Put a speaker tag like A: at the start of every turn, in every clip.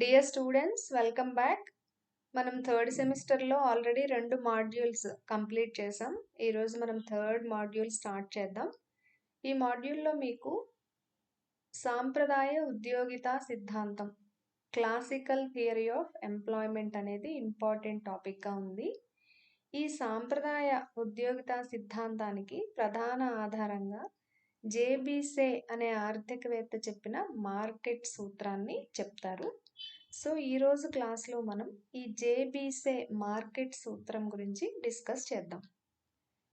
A: Dear students, welcome back. మనం third సెమిస్టర్లో already 2 modules complete చేసాం. ఈరోజు మనం థర్డ్ మాడ్యూల్ స్టార్ట్ చేద్దాం. ఈ మాడ్యూల్లో మీకు సాంప్రదాయ ఉద్యోగితా సిద్ధాంతం, క్లాసికల్ థియరీ ఆఫ్ ఎంప్లాయ్మెంట్ అనేది ఇంపార్టెంట్ టాపిక్గా ఉంది. ఈ సాంప్రదాయ ఉద్యోగితా సిద్ధాంతానికి ప్రధాన ఆధారంగా జేబీసే అనే ఆర్థికవేత్త చెప్పిన మార్కెట్ సూత్రాన్ని చెప్తారు. సో ఈరోజు క్లాస్లో మనం ఈ జేబీసే మార్కెట్ సూత్రం గురించి డిస్కస్ చేద్దాం.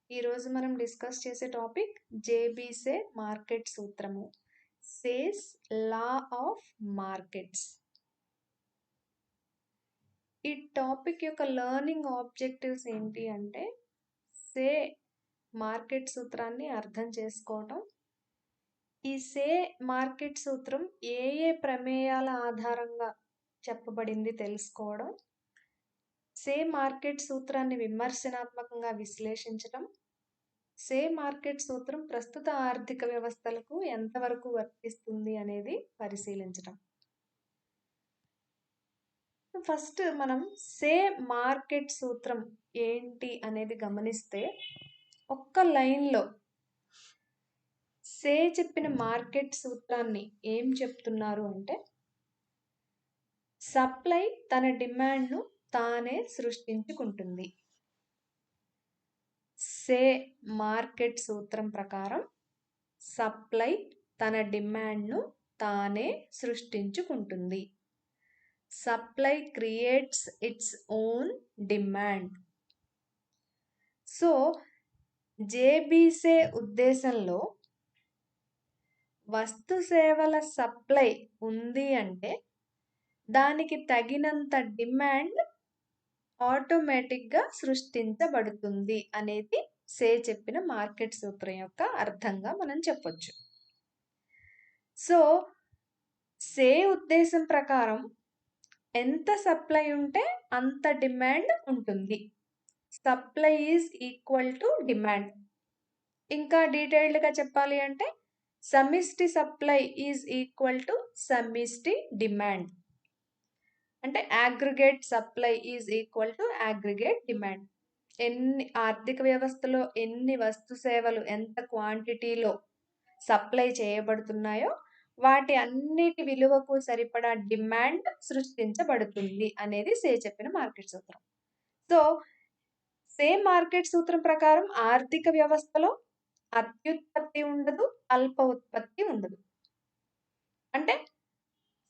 A: ఈరోజు మనం డిస్కస్ చేసే టాపిక్ జేబీసే మార్కెట్ సూత్రము, సేస్ లా ఆఫ్ మార్కెట్స్. ఈ టాపిక్ యొక్క లెర్నింగ్ ఆబ్జెక్టివ్స్ ఏంటి అంటే సే మార్కెట్ సూత్రాన్ని అర్థం చేసుకోవటం, ఈ సే మార్కెట్ సూత్రం ఏ ఏ ప్రమేయాల ఆధారంగా చెప్పబడింది తెలుసుకోవడం, సే మార్కెట్ సూత్రాన్ని విమర్శనాత్మకంగా విశ్లేషించడం, సే మార్కెట్ సూత్రం ప్రస్తుత ఆర్థిక వ్యవస్థలకు ఎంతవరకు వర్తిస్తుంది అనేది పరిశీలించడం. ఫస్ట్ మనం సే మార్కెట్ సూత్రం ఏంటి అనేది గమనిస్తే, ఒక్క లైన్లో సే చెప్పిన మార్కెట్ సూత్రాన్ని ఏం చెప్తున్నారు అంటే, సప్లై తన డిమాండ్ను తానే సృష్టించుకుంటుంది. సే మార్కెట్ సూత్రం ప్రకారం సప్లై తన డిమాండ్ను తానే సృష్టించుకుంటుంది. Supply creates its own demand. So J B Say ఉద్దేశంలో వస్తు సేవల సప్లై ఉంది అంటే దానికి తగినంత డిమాండ్ ఆటోమేటిక్గా సృష్టించబడుతుంది అనేది సే చెప్పిన మార్కెట్ సూత్రం యొక్క అర్థంగా మనం చెప్పొచ్చు. సో సే ఉద్దేశం ప్రకారం ఎంత సప్లై ఉంటే అంత డిమాండ్ ఉంటుంది. Supply is equal to demand. ఇంకా డీటెయిల్డ్గా చెప్పాలి అంటే సమిష్టి సప్లై ఈజ్ ఈక్వల్ టు సమిష్టి డిమాండ్. అంటే aggregate supply is equal to aggregate demand. ఎన్ని ఆర్థిక వ్యవస్థలో ఎన్ని వస్తు సేవలు ఎంత క్వాంటిటీలో సప్లై చేయబడుతున్నాయో వాటి అన్నిటి విలువకు సరిపడా డిమాండ్ సృష్టించబడుతుంది అనేది సే చెప్పిన మార్కెట్ సూత్రం. సో సే మార్కెట్ సూత్రం ప్రకారం ఆర్థిక వ్యవస్థలో అత్యుత్పత్తి ఉండదు, అల్ప ఉత్పత్తి ఉండదు. అంటే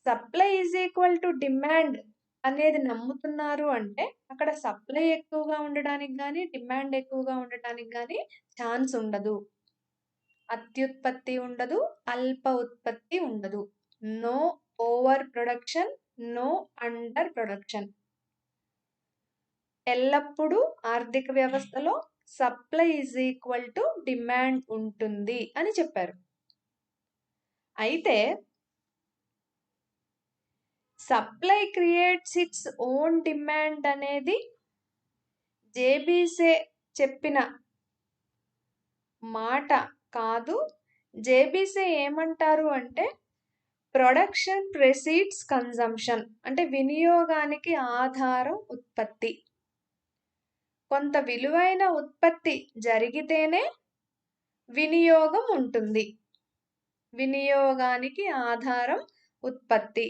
A: supply is equal to demand అనేది నమ్ముతున్నారు అంటే అక్కడ సప్లై ఎక్కువగా ఉండడానికి కానీ డిమాండ్ ఎక్కువగా ఉండడానికి కానీ ఛాన్స్ ఉండదు. అత్యుత్పత్తి ఉండదు, అల్ప ఉత్పత్తి ఉండదు. No over production, no under production. ఎల్లప్పుడూ ఆర్థిక వ్యవస్థలో supply is equal to demand ఉంటుంది అని చెప్పారు. అయితే supply creates its own demand అనేది జేబీసే చెప్పిన మాట కాదు. జేబీసే ఏమంటారు అంటే ప్రొడక్షన్ ప్రెసీడ్స్ కన్జంప్షన్, అంటే వినియోగానికి ఆధారం ఉత్పత్తి. కొంత విలువైన ఉత్పత్తి జరిగితేనే వినియోగం ఉంటుంది. వినియోగానికి ఆధారం ఉత్పత్తి.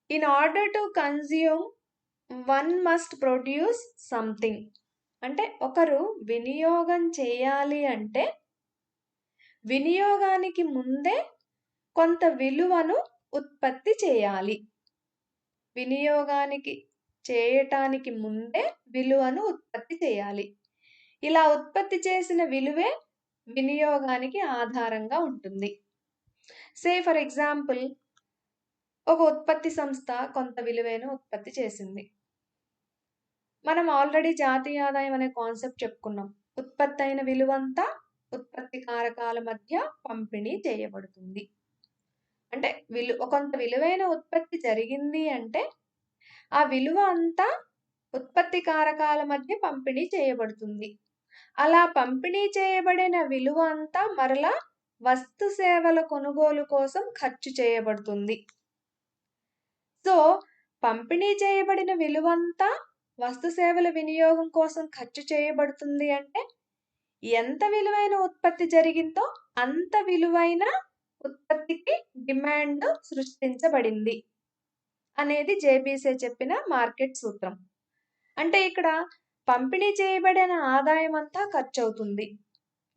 A: In order to consume one must produce something. అంటే ఒకరు వినియోగం చేయాలి అంటే వినియోగానికి ముందే కొంత విలువను ఉత్పత్తి చేయాలి. వినియోగానికి చేయటానికి ముందే విలువను ఉత్పత్తి చేయాలి. ఇలా ఉత్పత్తి చేసిన విలువే వినియోగానికి ఆధారంగా ఉంటుంది. సే ఫర్ ఎగ్జాంపుల్, ఒక ఉత్పత్తి సంస్థ కొంత విలువైన ఉత్పత్తి చేసింది. మనం ఆల్రెడీ జాతీయ ఆదాయం అనే కాన్సెప్ట్ చెప్పుకున్నాం. ఉత్పత్తి అయిన విలువంతా ఉత్పత్తి కారకాల మధ్య పంపిణీ చేయబడుతుంది. అంటే కొంత విలువైన ఉత్పత్తి జరిగింది అంటే ఆ విలువ అంతా ఉత్పత్తి కారకాల మధ్య పంపిణీ చేయబడుతుంది. అలా పంపిణీ చేయబడిన విలువ అంతా మరలా వస్తు సేవల కొనుగోలు కోసం ఖర్చు చేయబడుతుంది. సో పంపిణీ చేయబడిన విలువంతా వస్తు సేవల వినియోగం కోసం ఖర్చు చేయబడుతుంది అంటే ఎంత విలువైన ఉత్పత్తి జరిగిందో అంత విలువైన ఉత్పత్తికి డిమాండ్ సృష్టించబడింది అనేది జేబీసీ చెప్పిన మార్కెట్ సూత్రం. అంటే ఇక్కడ పంపిణీ చేయబడిన ఆదాయం అంతా ఖర్చు అవుతుంది.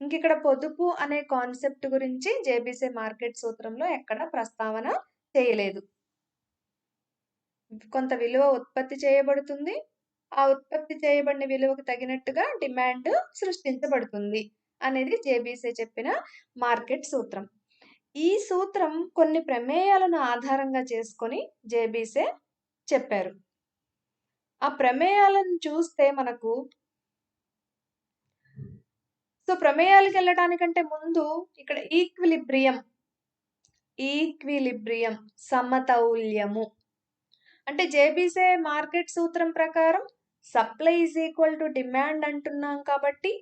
A: ఇంక ఇక్కడ పొదుపు అనే కాన్సెప్ట్ గురించి జేబీసీ మార్కెట్ సూత్రంలో ఎక్కడ ప్రస్తావన చేయలేదు. కొంత విలువ ఉత్పత్తి చేయబడుతుంది, ఆ ఉత్పత్తి చేయబడిన విలువకు తగినట్టుగా డిమాండ్ సృష్టించబడుతుంది అనేది జేబీసీ చెప్పిన మార్కెట్ సూత్రం. ఈ సూత్రం కొన్ని ప్రమేయాలను ఆధారంగా చేసుకొని జేబీసీ చెప్పారు. ఆ ప్రమేయాలను చూస్తే మనకు ప్రమేయాలకు వెళ్ళడానికంటే ముందు ఇక్కడ ఈక్విలిబ్రియం సమతౌల్యము అంటే జేబీసీ మార్కెట్ సూత్రం ప్రకారం supply is equal to demand అంటున్నాం కాబట్టి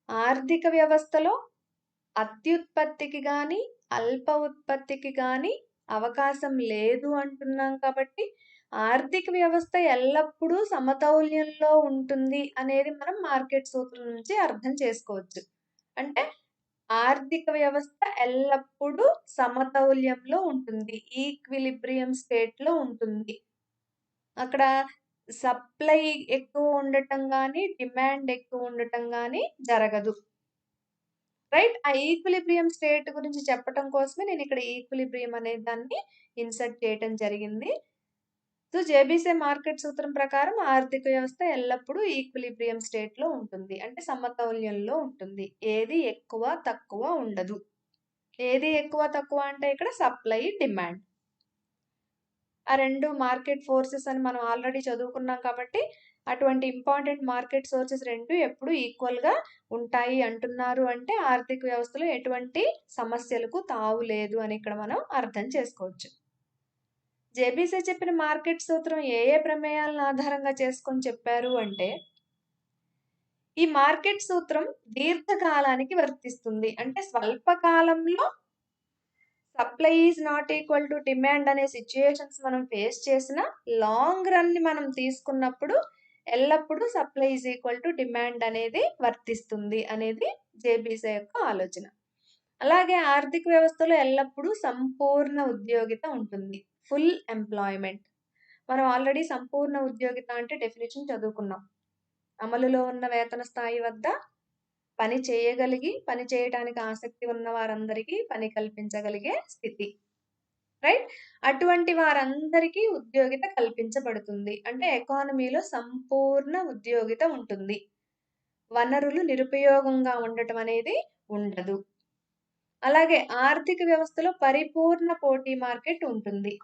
A: ఆర్థిక వ్యవస్థలో అత్యుత్పత్తికి కానీ అల్ప ఉత్పత్తికి కానీ అవకాశం లేదు అంటున్నాం కాబట్టి ఆర్థిక వ్యవస్థ ఎల్లప్పుడూ సమతౌల్యంలో ఉంటుంది అనేది మనం మార్కెట్ సూత్రం నుంచి అర్థం చేసుకోవచ్చు. అంటే ఆర్థిక వ్యవస్థ ఎల్లప్పుడూ సమతౌల్యంలో ఉంటుంది, ఈక్విలిబ్రియం స్టేట్లో ఉంటుంది. అక్కడ సప్లై ఎక్కువ ఉండటం కానీ డిమాండ్ ఎక్కువ ఉండటం కానీ జరగదు. రైట్, ఆ ఈక్విలిబ్రియం స్టేట్ గురించి చెప్పడం కోసమే నేను ఇక్కడ ఈక్విలిబ్రియం అనే దాన్ని ఇన్సర్ట్ చేయటం జరిగింది. సో జేబీసీ మార్కెట్ సూత్రం ప్రకారం ఆర్థిక వ్యవస్థ ఎల్లప్పుడూ ఈక్విలిబ్రియం స్టేట్లో ఉంటుంది, అంటే సమతౌల్యంలో ఉంటుంది. ఏది ఎక్కువ తక్కువ ఉండదు. ఏది ఎక్కువ తక్కువ అంటే ఇక్కడ సప్లై డిమాండ్, ఆ రెండు మార్కెట్ ఫోర్సెస్ అని మనం ఆల్రెడీ చదువుకున్నాం కాబట్టి అటువంటి ఇంపార్టెంట్ మార్కెట్ సోర్సెస్ రెండు ఎప్పుడు ఈక్వల్గా ఉంటాయి అంటున్నారు అంటే ఆర్థిక వ్యవస్థలో ఎటువంటి సమస్యలకు తావు లేదు అని ఇక్కడ మనం అర్థం చేసుకోవచ్చు. జేబీసీ చెప్పిన మార్కెట్ సూత్రం ఏ ప్రమేయాలను ఆధారంగా చేసుకొని చెప్పారు అంటే ఈ మార్కెట్ సూత్రం దీర్ఘకాలానికి వర్తిస్తుంది. అంటే స్వల్పకాలంలో supply is not equal to demand అనే సిచ్యుయేషన్స్ మనం ఫేస్ చేసిన లాంగ్ రన్ ని మనం తీసుకున్నప్పుడు ఎల్లప్పుడూ supply is equal to demand అనేది వర్తిస్తుంది అనేది జేబీసీ యొక్క ఆలోచన. అలాగే ఆర్థిక వ్యవస్థలో ఎల్లప్పుడూ సంపూర్ణ ఉద్యోగిత ఉంటుంది, ఫుల్ ఎంప్లాయ్మెంట్. మనం ఆల్రెడీ సంపూర్ణ ఉద్యోగిత అంటే డెఫినేషన్ చదువుకున్నాం. అమలులో ఉన్న వేతన స్థాయి వద్ద పని చేయగలిగి పని చేయడానికి ఆసక్తి ఉన్న వారందరికీ పని కల్పించగలిగే స్థితి. రైట్, అటువంటి వారందరికీ ఉద్యోగిత కల్పించబడుతుంది. అంటే ఎకానమీలో సంపూర్ణ ఉద్యోగిత ఉంటుంది, వనరులు నిరుపయోగంగా ఉండటం అనేది ఉండదు. అలాగే ఆర్థిక వ్యవస్థలో పరిపూర్ణ పోటీ మార్కెట్ ఉంటుంది.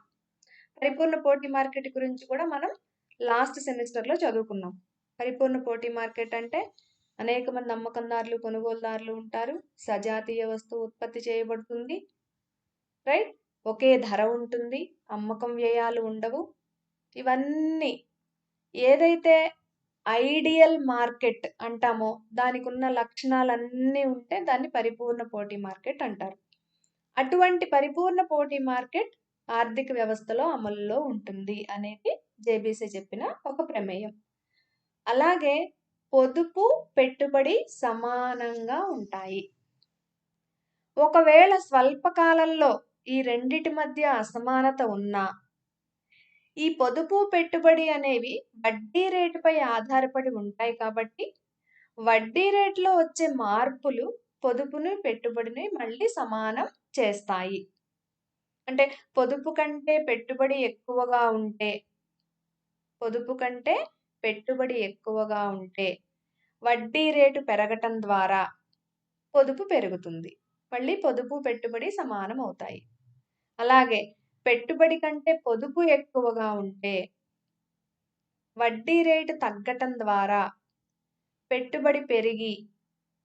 A: పరిపూర్ణ పోటీ మార్కెట్ గురించి కూడా మనం లాస్ట్ సెమిస్టర్లో చదువుకున్నాం. పరిపూర్ణ పోటీ మార్కెట్ అంటే అనేక మంది అమ్మకందారులు కొనుగోలుదారులు ఉంటారు, సజాతీయ వస్తువు ఉత్పత్తి చేయబడుతుంది, రైట్, ఒకే ధర ఉంటుంది, అమ్మకం వ్యయాలు ఉండవు. ఇవన్నీ ఏదైతే ఐడియల్ మార్కెట్ అంటామో దానికి ఉన్న లక్షణాలన్నీ ఉంటే దాన్ని పరిపూర్ణ పోటీ మార్కెట్ అంటారు. అటువంటి పరిపూర్ణ పోటీ మార్కెట్ ఆర్థిక వ్యవస్థలో అమలులో ఉంటుంది అనేది జేబీసీ చెప్పిన ఒక ప్రమేయం. అలాగే పొదుపు పెట్టుబడి సమానంగా ఉంటాయి. ఒకవేళ స్వల్పకాలంలో ఈ రెండిటి మధ్య అసమానత ఉన్నా ఈ పొదుపు పెట్టుబడి అనేవి వడ్డీ రేటుపై ఆధారపడి ఉంటాయి కాబట్టి వడ్డీ రేటులో వచ్చే మార్పులు పొదుపుని పెట్టుబడిని మళ్ళీ సమానం చేస్తాయి. అంటే పొదుపు కంటే పెట్టుబడి ఎక్కువగా ఉంటే వడ్డీ రేటు పెరగటం ద్వారా పొదుపు పెరుగుతుంది, మళ్ళీ పొదుపు పెట్టుబడి సమానం అవుతాయి. అలాగే పెట్టుబడి కంటే పొదుపు ఎక్కువగా ఉంటే వడ్డీ రేటు తగ్గటం ద్వారా పెట్టుబడి పెరిగి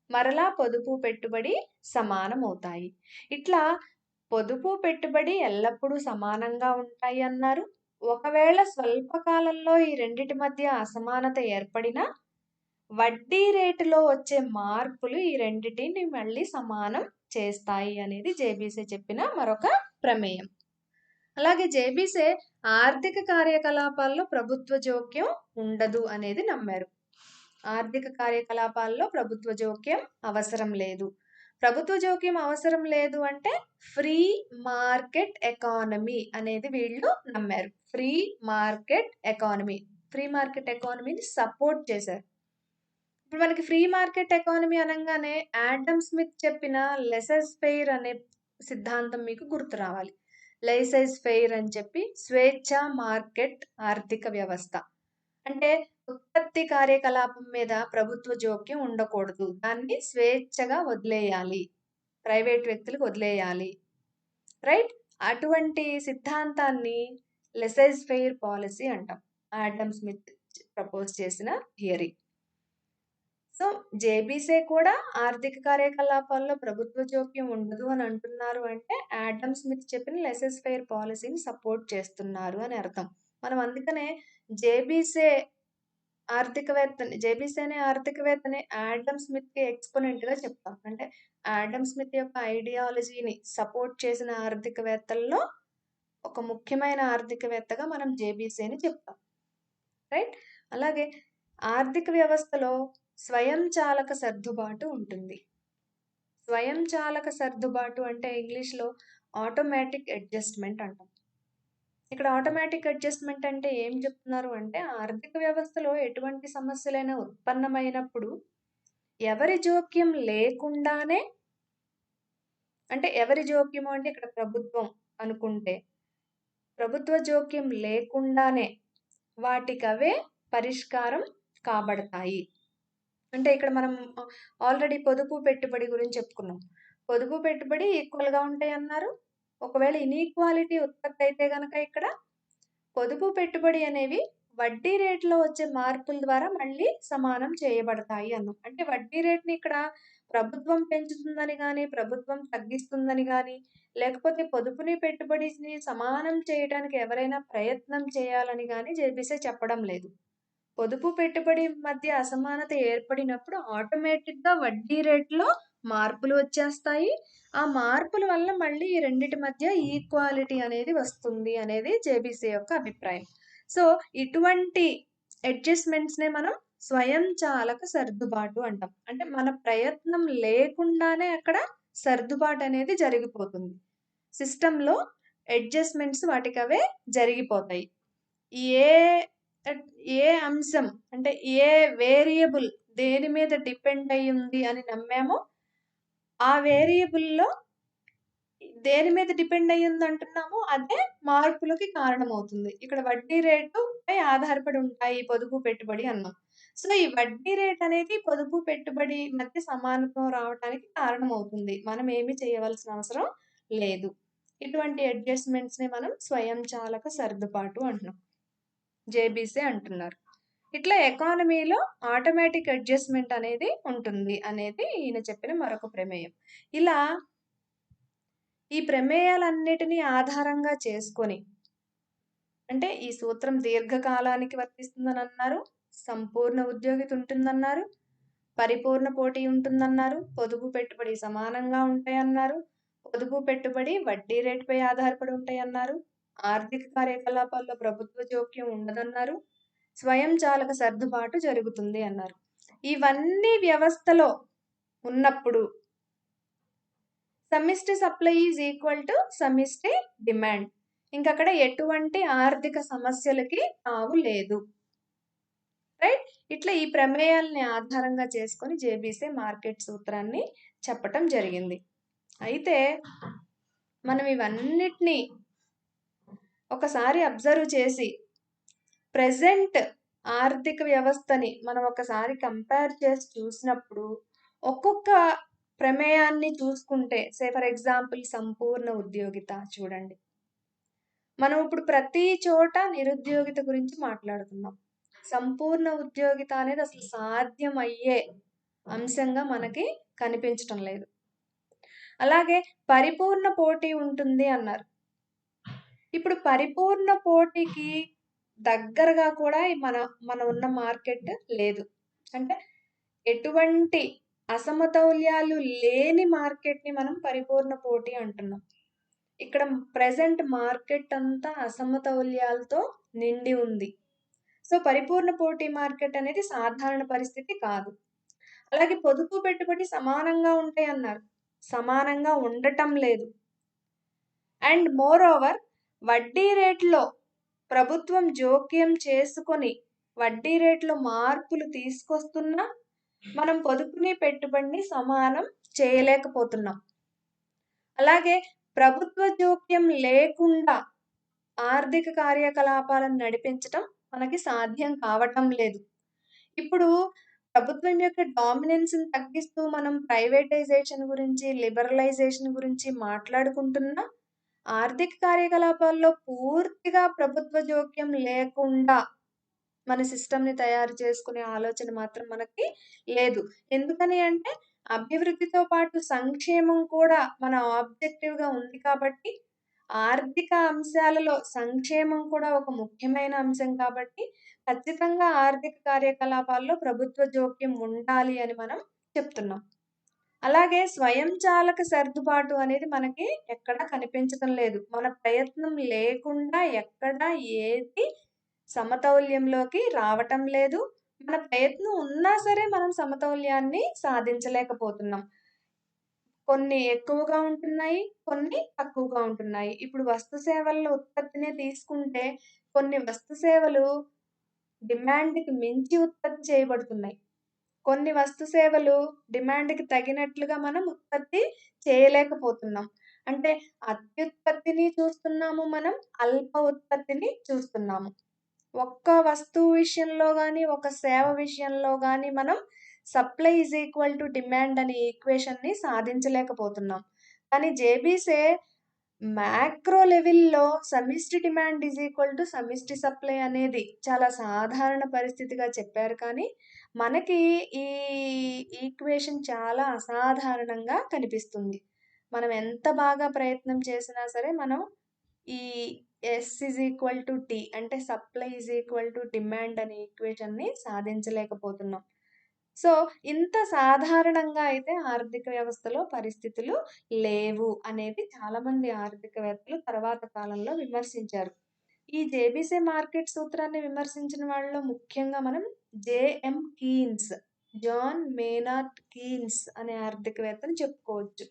A: మరలా పొదుపు పెట్టుబడి సమానం అవుతాయి. ఇట్లా పొదుపు పెట్టుబడి ఎల్లప్పుడూ సమానంగా ఉంటాయి అన్నారు. ఒకవేళ స్వల్పకాలంలో ఈ రెండిటి మధ్య అసమానత ఏర్పడినా వడ్డీ రేటులో వచ్చే మార్పులు ఈ రెండిటిని మళ్ళీ సమానం చేస్తాయి అనేది జేబీసీ చెప్పిన మరొక ప్రమేయం. అలాగే జేబీసే ఆర్థిక కార్యకలాపాల్లో ప్రభుత్వ జోక్యం ఉండదు అనేది నమ్మారు. ఆర్థిక కార్యకలాపాల్లో ప్రభుత్వ జోక్యం అవసరం లేదు. ప్రభుత్వ జోక్యం అవసరం లేదు అంటే ఫ్రీ మార్కెట్ ఎకానమీ అనేది వీళ్ళు నమ్మారు. ఫ్రీ మార్కెట్ ఎకానమీని సపోర్ట్ చేశారు. ఇప్పుడు మనకి ఫ్రీ మార్కెట్ ఎకానమీ అనగానే ఆడమ్ స్మిత్ చెప్పిన లెసెస్ ఫెయిర్ అనే సిద్ధాంతం మీకు గుర్తు రావాలి. లెసెస్ ఫెయిర్ అని చెప్పి స్వేచ్ఛ మార్కెట్ ఆర్థిక వ్యవస్థ అంటే ఉత్పత్తి కార్యకలాపం మీద ప్రభుత్వ జోక్యం ఉండకూడదు, దాన్ని స్వేచ్ఛగా వదిలేయాలి, ప్రైవేట్ వ్యక్తులకు వదిలేయాలి, రైట్? అటువంటి సిద్ధాంతాన్ని లెసెస్ ఫెయిర్ పాలసీ అంటాం. ఆడమ్ స్మిత్ ప్రపోజ్ చేసిన థియరీ. సో జేబీసే కూడా ఆర్థిక కార్యకలాపాల్లో ప్రభుత్వ జోక్యం ఉండదు అని అంటున్నారు అంటే ఆడమ్ స్మిత్ చెప్పిన లెసెస్ ఫెయిర్ పాలసీని సపోర్ట్ చేస్తున్నారు అని అర్థం. మనం అందుకనే జేబీసే అనే ఆర్థికవేత్తని ఆడమ్ స్మిత్ కి ఎక్స్పోనెంట్ గా చెప్తాం. అంటే ఆడమ్ స్మిత్ యొక్క ఐడియాలజీని సపోర్ట్ చేసిన ఆర్థికవేత్తల్లో ఒక ముఖ్యమైన ఆర్థికవేత్తగా మనం జేబీసీని చెప్తాం, రైట్? అలాగే ఆర్థిక వ్యవస్థలో స్వయంచాలక సర్దుబాటు ఉంటుంది. స్వయంచాలక సర్దుబాటు అంటే ఇంగ్లీష్లో ఆటోమేటిక్ అడ్జస్ట్మెంట్ అంటాం. ఇక్కడ ఆటోమేటిక్ అడ్జస్ట్మెంట్ అంటే ఏం చెప్తున్నారు అంటే ఆర్థిక వ్యవస్థలో ఎటువంటి సమస్యలైనా ఉత్పన్నమైనప్పుడు ఎవరి జోక్యం లేకుండానే, అంటే ఎవరి జోక్యము అంటే ఇక్కడ ప్రభుత్వం అనుకుంటే ప్రభుత్వ జోక్యం లేకుండానే వాటికవే పరిష్కారం కాబడతాయి. అంటే ఇక్కడ మనం ఆల్రెడీ పొదుపు పెట్టుబడి గురించి చెప్పుకున్నాం. పొదుపు పెట్టుబడి ఈక్వల్గా ఉంటాయి అన్నారు. ఒకవేళ ఇన్ఈక్వాలిటీ ఉత్పత్తి అయితే గనక ఇక్కడ పొదుపు పెట్టుబడి అనేవి వడ్డీ రేట్లో వచ్చే మార్పుల ద్వారా మళ్ళీ సమానం చేయబడతాయి అన్నాం. అంటే వడ్డీ రేట్ని ఇక్కడ ప్రభుత్వం పెంచుతుందని కానీ ప్రభుత్వం తగ్గిస్తుందని కానీ లేకపోతే పొదుపుని పెట్టుబడిని సమానం చేయడానికి ఎవరైనా ప్రయత్నం చేయాలని కానీ జేబీసీ చెప్పడం లేదు. పొదుపు పెట్టుబడి మధ్య అసమానత ఏర్పడినప్పుడు ఆటోమేటిక్గా వడ్డీ రేట్లో మార్పులు వచ్చేస్తాయి. ఆ మార్పుల వల్ల మళ్ళీ ఈ రెండిటి మధ్య ఈక్వాలిటీ అనేది వస్తుంది అనేది జేబీసీ యొక్క అభిప్రాయం. సో ఇటువంటి అడ్జస్ట్మెంట్స్నే మనం స్వయంచాలక సర్దుబాటు అంటాం. అంటే మన ప్రయత్నం లేకుండానే అక్కడ సర్దుబాటు అనేది జరిగిపోతుంది. సిస్టంలో అడ్జస్ట్మెంట్స్ వాటికి అవే జరిగిపోతాయి. ఏ అంశం అంటే ఏ వేరియబుల్ దేని మీద డిపెండ్ అయి ఉంది అని నమ్మామో ఆ వేరియబుల్లో దేని మీద డిపెండ్ అయ్యి ఉంది అంటున్నామో అదే మార్పులకి కారణమవుతుంది. ఇక్కడ వడ్డీ రేటుపై ఆధారపడి ఉంటాయి పొదుపు పెట్టుబడి అన్నాం. సో ఈ వడ్డీ రేట్ అనేది పొదుపు పెట్టుబడి మధ్య సమానత్వం రావడానికి కారణమవుతుంది. మనం ఏమి చేయవలసిన అవసరం లేదు. ఇటువంటి అడ్జస్ట్మెంట్స్ని మనం స్వయంచాలక సర్దుబాటు అంటున్నాం, జేబీసీ అంటున్నారు. ఇట్లా ఎకానమీలో ఆటోమేటిక్ అడ్జస్ట్మెంట్ అనేది ఉంటుంది అనేది ఈయన చెప్పిన మరొక ప్రమేయం. ఇలా ఈ ప్రమేయాలన్నిటినీ ఆధారంగా చేసుకొని అంటే ఈ సూత్రం దీర్ఘకాలానికి వర్తిస్తుందని అన్నారు, సంపూర్ణ ఉద్యోగిత ఉంటుందన్నారు, పరిపూర్ణ పోటీ ఉంటుందన్నారు, పొదుపు పెట్టుబడి సమానంగా ఉంటాయన్నారు, పొదుపు పెట్టుబడి వడ్డీ రేటుపై ఆధారపడి ఉంటాయన్నారు, ఆర్థిక కార్యకలాపాల్లో ప్రభుత్వ జోక్యం ఉండదన్నారు, స్వయంచాలక సర్దుబాటు జరుగుతుంది అన్నారు. ఇవన్నీ వ్యవస్థలో ఉన్నప్పుడు సమిష్టి సప్లై ఈజ్ ఈక్వల్ టు సమిష్టి డిమాండ్. ఇంకక్కడ ఎటువంటి ఆర్థిక సమస్యలకి తావు లేదు, రైట్? ఇట్లా ఈ ప్రమేయాలని ఆధారంగా చేసుకొని జేబీసీ మార్కెట్ సూత్రాన్ని చెప్పటం జరిగింది. అయితే మనం ఇవన్నిటినీ ఒకసారి అబ్జర్వ్ చేసి ప్రెజెంట్ ఆర్థిక వ్యవస్థని మనం ఒకసారి కంపేర్ చేసి చూసినప్పుడు ఒక్కొక్క ప్రమేయాన్ని చూసుకుంటే ఫర్ ఎగ్జాంపుల్ సంపూర్ణ ఉద్యోగిత చూడండి. మనం ఇప్పుడు ప్రతి చోట నిరుద్యోగిత గురించి మాట్లాడుతున్నాం. సంపూర్ణ ఉద్యోగిత అనేది అసలు సాధ్యమయ్యే అంశంగా మనకి కనిపించటం లేదు. అలాగే పరిపూర్ణ పోటీ ఉంటుంది అన్నారు. ఇప్పుడు పరిపూర్ణ పోటీకి దగ్గరగా కూడా మన ఉన్న మార్కెట్ లేదు. అంటే ఎటువంటి అసమతౌల్యాలు లేని మార్కెట్ని మనం పరిపూర్ణ పోటీ అంటున్నాం. ఇక్కడ ప్రెజెంట్ మార్కెట్ అంతా అసమతౌల్యాలతో నిండి ఉంది. సో పరిపూర్ణ పోటీ మార్కెట్ అనేది సాధారణ పరిస్థితి కాదు. అలాగే పొదుపు పెట్టుబడి సమానంగా ఉంటాయి అన్నారు. సమానంగా ఉండటం లేదు. అండ్ మోర్ ఓవర్ వడ్డీ రేట్లో ప్రభుత్వం జోక్యం చేసుకొని వడ్డీ రేట్లో మార్పులు తీసుకొస్తున్నా మనం పొదుపుని పెట్టుబడిని సమానం చేయలేకపోతున్నాం. అలాగే ప్రభుత్వ జోక్యం లేకుండా ఆర్థిక కార్యకలాపాలను నడిపించటం మనకి సాధ్యం కావటం లేదు. ఇప్పుడు ప్రభుత్వం యొక్క డామినెన్స్‌ని తగ్గిస్తూ మనం ప్రైవేటైజేషన్ గురించి, లిబరలైజేషన్ గురించి మాట్లాడుకుంటున్నా, ఆర్థిక కార్యకలాపాల్లో పూర్తిగా ప్రభుత్వ జోక్యం లేకుండా మన సిస్టమ్‌ని తయారు చేసుకునే ఆలోచన మాత్రం మనకి లేదు. ఎందుకని అంటే అభివృద్ధితో పాటు సంక్షేమం కూడా మన ఆబ్జెక్టివ్‌గా ఉంది కాబట్టి, ఆర్థిక అంశాలలో సంక్షేమం కూడా ఒక ముఖ్యమైన అంశం కాబట్టి, ఖచ్చితంగా ఆర్థిక కార్యకలాపాల్లో ప్రభుత్వ జోక్యం ఉండాలి అని మనం చెప్తున్నాం. అలాగే స్వయంచాలక సర్దుబాటు అనేది మనకి ఎక్కడా కనిపించటం లేదు. మన ప్రయత్నం లేకుండా ఎక్కడ ఏది సమతౌల్యంలోకి రావటం లేదు. మన ప్రయత్నం ఉన్నా సరే మనం సమతౌల్యాన్ని సాధించలేకపోతున్నాం. కొన్ని ఎక్కువగా ఉంటున్నాయి. కొన్ని తక్కువగా ఉంటున్నాయి. ఇప్పుడు వస్తు సేవల ఉత్పత్తినే తీసుకుంటే కొన్ని వస్తు సేవలు డిమాండ్‌కి మించి ఉత్పత్తి చేయబడుతున్నాయి. కొన్ని వస్తు సేవలు డిమాండ్‌కి తగినట్లుగా మనం ఉత్పత్తి చేయలేకపోతున్నాం. అంటే అత్యుత్పత్తిని చూస్తున్నాము మనం. అల్ప ఉత్పత్తిని చూస్తున్నాము. ఒక్క వస్తువు విషయంలో గాని, ఒక సేవ విషయంలో గాని మనం supply is equal to demand అనే ఈక్వేషన్‌ని సాధించలేకపోతున్నాం. కానీ జేబీసే మ్యాక్రో లెవెల్‌లో సమిష్టి డిమాండ్ ఈజ్ ఈక్వల్ టు సమిష్టి సప్లై అనేది చాలా సాధారణ పరిస్థితిగా చెప్పారు. కానీ మనకి ఈ ఈక్వేషన్ చాలా అసాధారణంగా కనిపిస్తుంది. మనం ఎంత బాగా ప్రయత్నం చేసినా సరే మనం ఈ S is equal to D అంటే supply is equal to demand అనే ఈక్వేషన్‌ని సాధించలేకపోతున్నాం. సో, ఇంత సాధారణంగా అయితే ఆర్థిక వ్యవస్థలో పరిస్థితులు లేవు అనేది చాలామంది ఆర్థికవేత్తలు తర్వాత కాలంలో విమర్శించారు. ఈ జేబీసీ మార్కెట్ సూత్రాన్ని విమర్శించిన వాళ్ళలో ముఖ్యంగా మనం J M Keynes, John Maynard Keynes అనే ఆర్థికవేత్తని చెప్పుకోవచ్చు.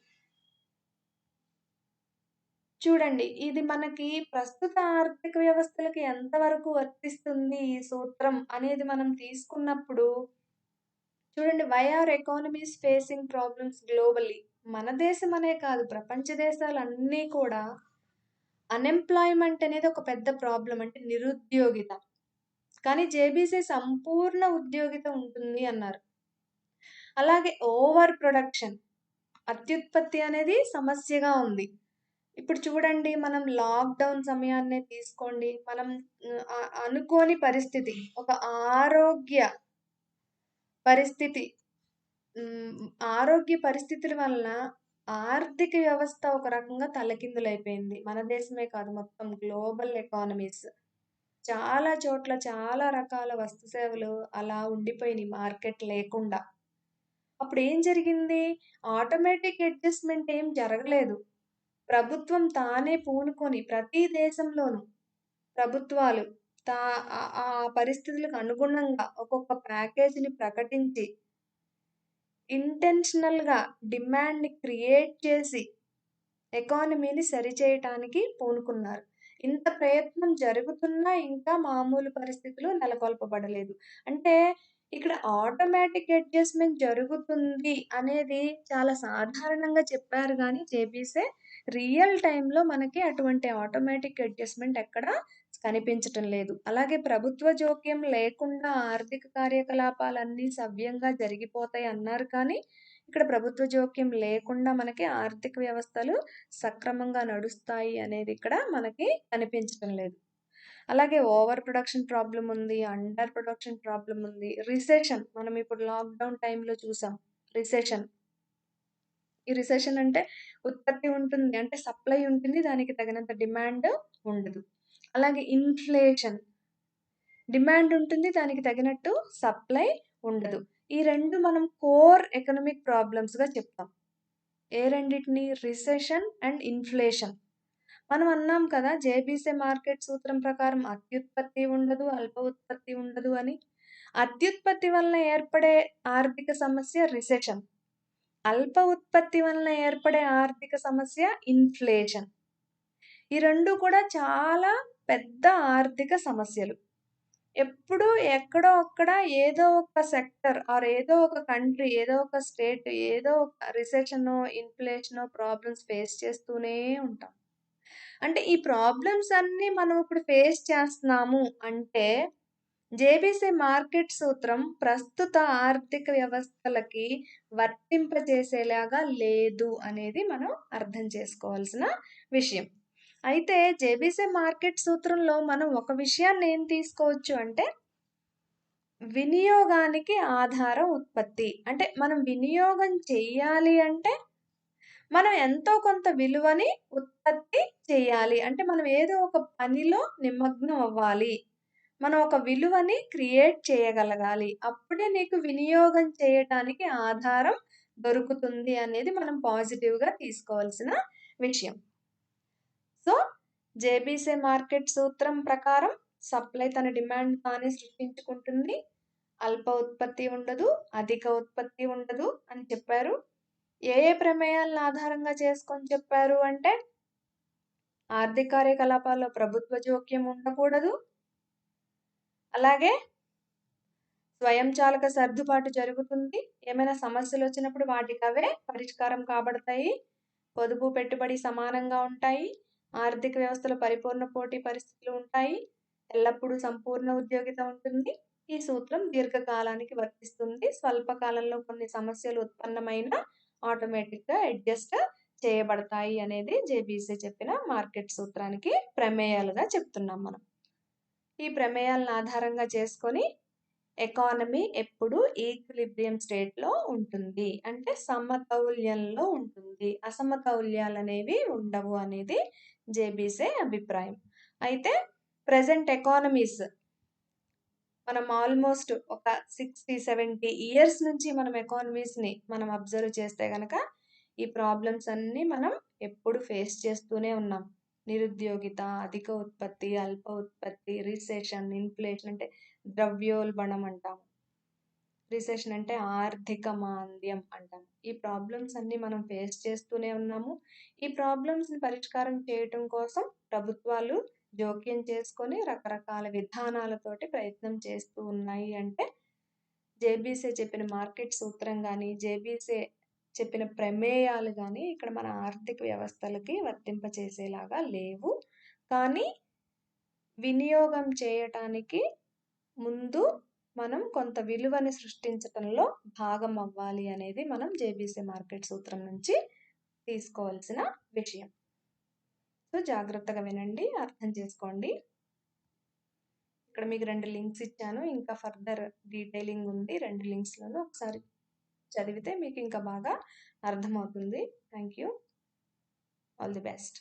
A: చూడండి, ఇది మనకి ప్రస్తుత ఆర్థిక వ్యవస్థలకి ఎంతవరకు వర్తిస్తుంది ఈ సూత్రం అనేది మనం తీసుకున్నప్పుడు చూడండి, why are economies facing problems globally? మన దేశం అనే కాదు, ప్రపంచ దేశాలన్నీ కూడా అన్‌ఎంప్లాయ్‌మెంట్ అనేది ఒక పెద్ద ప్రాబ్లమ్. అంటే నిరుద్యోగిత. కానీ జేబీసీ సంపూర్ణ ఉద్యోగిత ఉంటుంది అన్నారు. అలాగే ఓవర్ ప్రొడక్షన్, అత్యుత్పత్తి అనేది సమస్యగా ఉంది. ఇప్పుడు చూడండి, మనం లాక్‌డౌన్ సమయాన్నే తీసుకోండి. మనం అనుకోని పరిస్థితి, ఒక ఆరోగ్య పరిస్థితి ఆరోగ్య పరిస్థితుల వలన ఆర్థిక వ్యవస్థ ఒక రకంగా తలకిందులైపోయింది. మన దేశమే కాదు, మొత్తం గ్లోబల్ ఎకానమీస్. చాలా చోట్ల చాలా రకాల వస్తు సేవలు అలా ఉండిపోయినాయి మార్కెట్ లేకుండా. అప్పుడేం జరిగింది? ఆటోమేటిక్ అడ్జస్ట్‌మెంట్ ఏం జరగలేదు. ప్రభుత్వం తానే పూనుకొని ప్రతి దేశంలోనూ ప్రభుత్వాలు ఆ పరిస్థితులకు అనుగుణంగా ఒక్కొక్క ప్యాకేజీని ప్రకటించి ఇంటెన్షనల్‌గా డిమాండ్‌ని క్రియేట్ చేసి ఎకానమీని సరిచేయటానికి పూనుకున్నారు. ఇంత ప్రయత్నం జరుగుతున్నా ఇంకా మామూలు పరిస్థితులు నెలకొల్పబడలేదు. అంటే ఇక్కడ ఆటోమేటిక్ అడ్జస్ట్‌మెంట్ జరుగుతుంది అనేది చాలా సాధారణంగా చెప్పారు గానీ జేబీసే రియల్ టైమ్‌లో మనకి అటువంటి ఆటోమేటిక్ అడ్జస్ట్‌మెంట్ ఎక్కడా కనిపించటం లేదు. అలాగే ప్రభుత్వ జోక్యం లేకుండా ఆర్థిక కార్యకలాపాలన్నీ సవ్యంగా జరిగిపోతాయి అన్నారు కానీ, ఇక్కడ ప్రభుత్వ జోక్యం లేకుండా మనకి ఆర్థిక వ్యవస్థలు సక్రమంగా నడుస్తాయి అనేది ఇక్కడ మనకి కనిపించటం లేదు. అలాగే ఓవర్ ప్రొడక్షన్ ప్రాబ్లమ్ ఉంది. అండర్ ప్రొడక్షన్ ప్రాబ్లమ్ ఉంది. రిసెషన్, మనం ఇప్పుడు లాక్‌డౌన్ టైమ్‌లో చూసాం రిసెషన్. ఈ రిసెషన్ అంటే ఉత్పత్తి ఉంటుంది. అంటే సప్లై ఉంటుంది. దానికి తగినంత డిమాండ్ ఉండదు. అలాగే ఇన్‌ఫ్లేషన్, డిమాండ్ ఉంటుంది. దానికి తగినట్టు సప్లై ఉండదు. ఈ 2 మనం కోర్ ఎకనామిక్ ప్రాబ్లమ్స్‌గా చెప్తాం. ఏ రెండిటిని? Recession and inflation. మనం అన్నాం కదా! జేబీసీ మార్కెట్ సూత్రం ప్రకారం అత్యుత్పత్తి ఉండదు, అల్ప ఉత్పత్తి ఉండదు అని. అత్యుత్పత్తి వలన ఏర్పడే ఆర్థిక సమస్య రిసెషన్. అల్ప ఉత్పత్తి వలన ఏర్పడే ఆర్థిక సమస్య ఇన్‌ఫ్లేషన్. ఈ 2 కూడా చాలా పెద్ద ఆర్థిక సమస్యలు. ఎప్పుడూ ఎక్కడో అక్కడ ఏదో ఒక సెక్టర్ ఏదో ఒక కంట్రీ, ఏదో ఒక స్టేట్, ఏదో ఒక రిసెషనో, ఇన్‌ఫ్లేషనో ప్రాబ్లమ్స్ ఫేస్ చేస్తూనే ఉంటాం. అంటే ఈ ప్రాబ్లమ్స్ అన్నీ మనం ఇప్పుడు ఫేస్ చేస్తున్నాము అంటే, జేబీసీ మార్కెట్ సూత్రం ప్రస్తుత ఆర్థిక వ్యవస్థలకి వర్తింపజేసేలాగా లేదు అనేది మనం అర్థం చేసుకోవాల్సిన విషయం. అయితే జేబీసీ మార్కెట్ సూత్రంలో మనం ఒక విషయాన్ని ఏం తీసుకోవచ్చు అంటే, వినియోగానికి ఆధారం ఉత్పత్తి. అంటే మనం వినియోగం చెయ్యాలి అంటే, మనం ఎంతో కొంత విలువని ఉత్పత్తి చేయాలి. అంటే మనం ఏదో ఒక పనిలో నిమగ్నం అవ్వాలి. మనం ఒక విలువని క్రియేట్ చేయగలగాలి. అప్పుడే నీకు వినియోగం చేయటానికి ఆధారం దొరుకుతుంది అనేది మనం పాజిటివ్‌గా తీసుకోవాల్సిన విషయం. సో, జేబీసీ మార్కెట్ సూత్రం ప్రకారం సప్లై తన డిమాండ్ తానే సృష్టించుకుంటుంది. అల్ప ఉత్పత్తి ఉండదు, అధిక ఉత్పత్తి ఉండదు అని చెప్పారు. ఏ ప్రమేయాలను ఆధారంగా చేసుకొని చెప్పారు అంటే, ఆర్థిక కార్యకలాపాల్లో ప్రభుత్వ జోక్యం ఉండకూడదు. అలాగే స్వయంచాలక సర్దుబాటు జరుగుతుంది. ఏమైనా సమస్యలొచ్చినప్పుడు వాటికవే పరిష్కారం కాబడతాయి. పొదుపు, పెట్టుబడి సమానంగా ఉంటాయి. ఆర్థిక వ్యవస్థలో పరిపూర్ణ పోటీ పరిస్థితులు ఉంటాయి. ఎల్లప్పుడూ సంపూర్ణ ఉద్యోగిత ఉంటుంది. ఈ సూత్రం దీర్ఘకాలానికి వర్తిస్తుంది. స్వల్ప కాలంలో కొన్ని సమస్యలు ఉత్పన్నమైనా ఆటోమేటిక్‌గా అడ్జస్ట్ చేయబడతాయి అనేది జేబీసీ చెప్పిన మార్కెట్ సూత్రానికి ప్రమేయాలుగా చెప్తున్నాం మనం. ఈ ప్రమేయాలను ఆధారంగా చేసుకొని ఎకానమీ ఎప్పుడూ ఈక్విలిబ్రియం స్టేట్‌లో ఉంటుంది. అంటే సమతౌల్యంలో ఉంటుంది. అసమతౌల్యాలనేవి ఉండవు అనేది జేబీసీ అభిప్రాయం. అయితే ప్రెజెంట్ ఎకానమీస్ మనం ఆల్మోస్ట్ ఒక 60, 70 ఇయర్స్ నుంచి మనం ఎకానమీస్‌ని మనం అబ్జర్వ్ చేస్తే గనక ఈ ప్రాబ్లమ్స్ అన్నీ మనం ఎప్పుడు ఫేస్ చేస్తూనే ఉన్నాం. నిరుద్యోగిత, అధిక ఉత్పత్తి, అల్ప ఉత్పత్తి, రిసెషన్, ఇన్‌ఫ్లేషన్ అంటే ద్రవ్యోల్బణం అంటాం. రిసెషన్ అంటే ఆర్థిక మాంద్యం అంటాం. ఈ ప్రాబ్లమ్స్ అన్నీ మనం ఫేస్ చేస్తూనే ఉన్నాము. ఈ ప్రాబ్లమ్స్‌ని పరిష్కారం చేయటం కోసం ప్రభుత్వాలు జోక్యం చేసుకొని రకరకాల విధానాలతోటి ప్రయత్నం చేస్తూ ఉన్నాయి అంటే, జేబీసీ చెప్పిన మార్కెట్ సూత్రం గాని, జేబీసీ చెప్పిన ప్రమేయాలు గాని ఇక్కడ మన ఆర్థిక వ్యవస్థలకి వర్తింపచేసేలాగా లేవు. కానీ వినియోగం చేయటానికి ముందు మనం కొంత విలువని సృష్టించటంలో భాగం అవ్వాలి అనేది మనం జేబీసీ మార్కెట్ సూత్రం నుంచి తీసుకోవాల్సిన విషయం. సో, జాగ్రత్తగా వినండి, అర్థం చేసుకోండి. ఇక్కడ మీకు 2 లింక్స్ ఇచ్చాను. ఇంకా ఫర్దర్ డీటెయిలింగ్ ఉంది. 2 లింక్స్‌లోనూ ఒకసారి చదివితే మీకు ఇంకా బాగా అర్థమవుతుంది. Thank you. All the best.